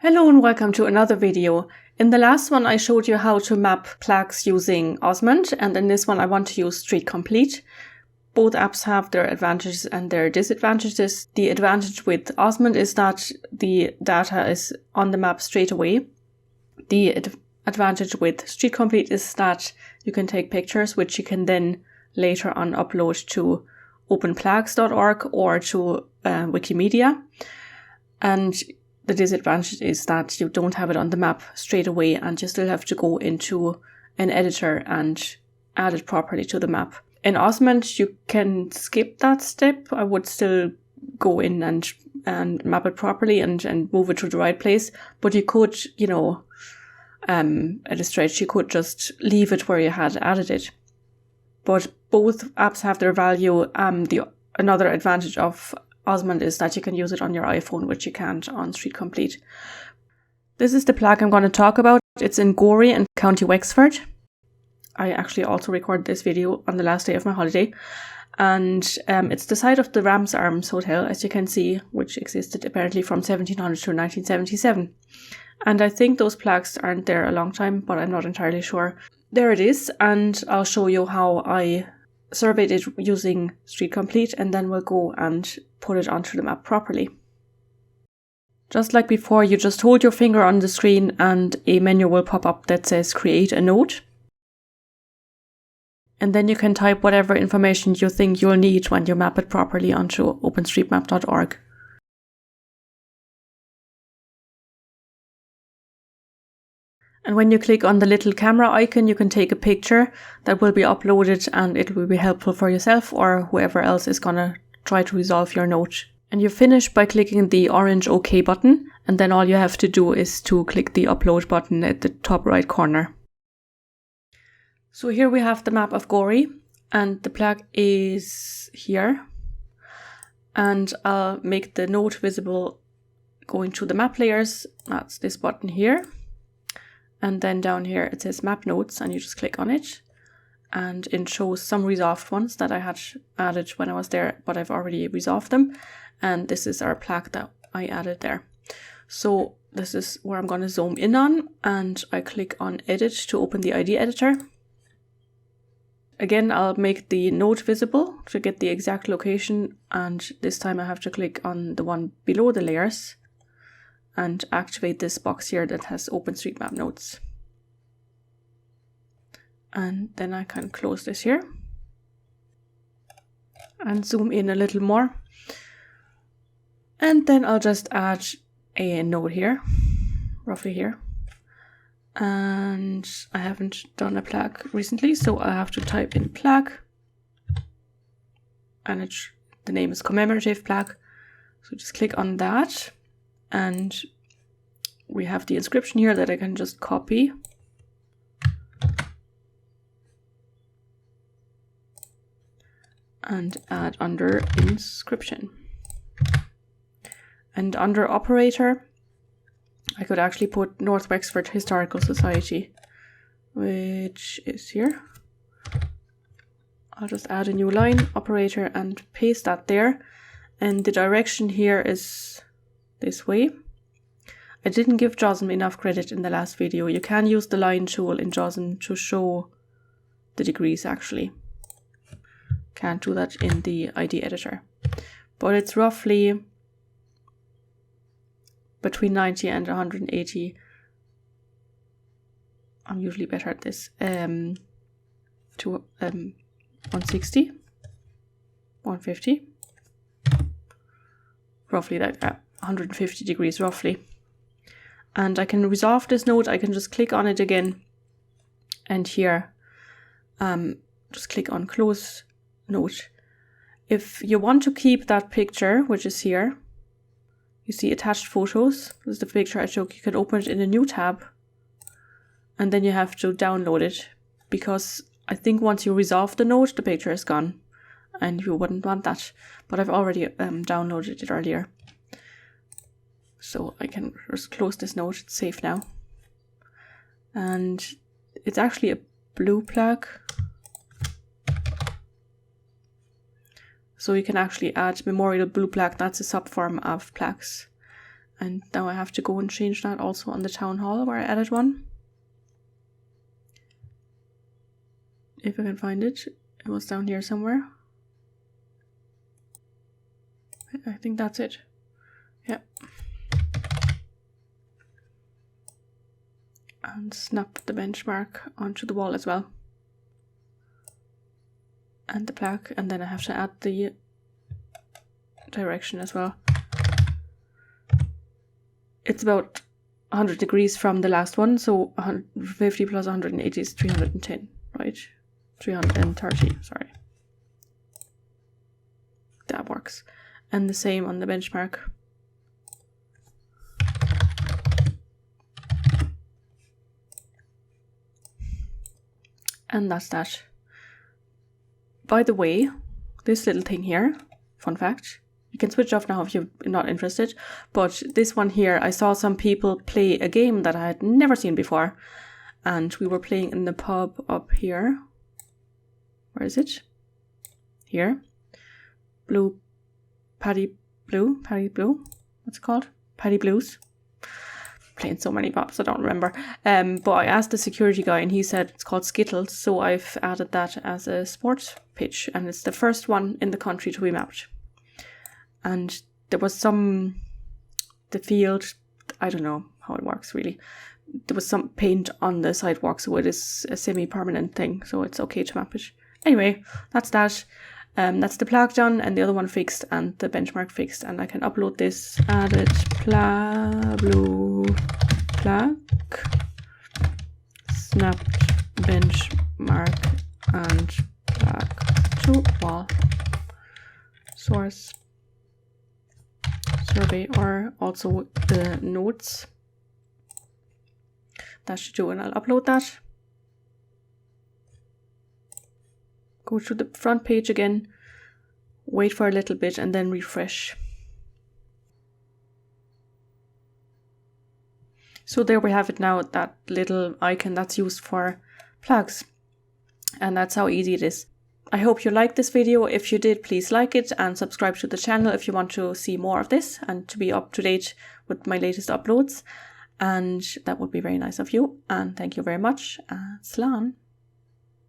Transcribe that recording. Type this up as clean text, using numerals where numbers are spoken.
Hello and welcome to another video. In the last one I showed you how to map plaques using Osmond, and in this one I want to use Street Complete. Both apps have their advantages and their disadvantages. The advantage with Osmond is that the data is on the map straight away. The advantage with Street Complete is that you can take pictures which you can then later on upload to openplaques.org or to Wikimedia. And the disadvantage is that you don't have it on the map straight away and you still have to go into an editor and add it properly to the map. In Osmond, you can skip that step. I would still go in and map it properly and move it to the right place. But you could, at a stretch, you could just leave it where you had added it. But both apps have their value. Another advantage of Osmond is that you can use it on your iPhone, which you can't on Street Complete. This is the plaque I'm going to talk about. It's in Gorey in County Wexford. I actually also recorded this video on the last day of my holiday. And it's the site of the Ram's Arms Hotel, as you can see, which existed apparently from 1700 to 1977. And I think those plaques aren't there a long time, but I'm not entirely sure. There it is, and I'll show you how I surveyed it using Street Complete, and then we'll go and put it onto the map properly. Just like before, you just hold your finger on the screen and a menu will pop up that says create a node. And then you can type whatever information you think you'll need when you map it properly onto openstreetmap.org. And when you click on the little camera icon, you can take a picture that will be uploaded, and it will be helpful for yourself or whoever else is going to try to resolve your note. And you finish by clicking the orange OK button, and then all you have to do is to click the upload button at the top right corner. So here we have the map of Gorey, and the plaque is here. And I'll make the note visible going to the map layers. That's this button here. And then down here it says map notes, and you just click on it. And it shows some resolved ones that I had added when I was there, but I've already resolved them. And this is our plaque that I added there. So this is where I'm going to zoom in on, and I click on edit to open the ID editor. Again, I'll make the note visible to get the exact location, and this time I have to click on the one below the layers and activate this box here that has OpenStreetMap notes. And then I can close this here and zoom in a little more. And then I'll just add a node here, roughly here. And I haven't done a plaque recently, so I have to type in plaque. And the name is commemorative plaque. So just click on that. And we have the inscription here that I can just copy. And add under inscription. And under operator, I could actually put North Wexford Historical Society, which is here. I'll just add a new line, operator, and paste that there. And the direction here is this way. I didn't give JOSM enough credit in the last video. You can use the line tool in JOSM to show the degrees actually. Can't do that in the ID editor. But it's roughly between 90 and 180. I'm usually better at this. To 160, 150. Roughly like 150 degrees roughly. And I can resolve this node. I can just click on it again. And here, just click on close note. If you want to keep that picture, which is here, you see attached photos. This is the picture I took. You can open it in a new tab. And then you have to download it, because I think once you resolve the node, the picture is gone. And you wouldn't want that. But I've already downloaded it earlier. So I can just close this node. It's safe now. And it's actually a blue plaque. So you can actually add memorial blue plaque. That's a subform of plaques. And now I have to go and change that also on the town hall where I added one. If I can find it. It was down here somewhere. I think that's it. Yeah. And snap the benchmark onto the wall as well. And the plaque, and then I have to add the direction as well. It's about 100 degrees from the last one, so 150 plus 180 is 310, right? 330, sorry. That works. And the same on the benchmark. And that's that. By the way, this little thing here, fun fact, you can switch off now if you're not interested, but this one here, I saw some people play a game that I had never seen before, and we were playing in the pub up here. Where is it? Here. Paddy Blue, what's it called? Paddy Blues. Playing so many pubs, I don't remember. But I asked the security guy and he said it's called Skittles, so I've added that as a sports pitch, and it's the first one in the country to be mapped. And there was the field, I don't know how it works really. There was some paint on the sidewalk, so it is a semi-permanent thing, so it's okay to map it. Anyway, that's that. That's the plaque done, and the other one fixed, and the benchmark fixed, and I can upload this. Added blue plaque, snapped benchmark and plaque to wall. Source survey, or also the notes. That should do, and I'll upload that. Go to the front page again, wait for a little bit, and then refresh. So there we have it now, that little icon that's used for plaques. And that's how easy it is. I hope you liked this video. If you did, please like it and subscribe to the channel if you want to see more of this and to be up to date with my latest uploads. And that would be very nice of you. And thank you very much. Slán.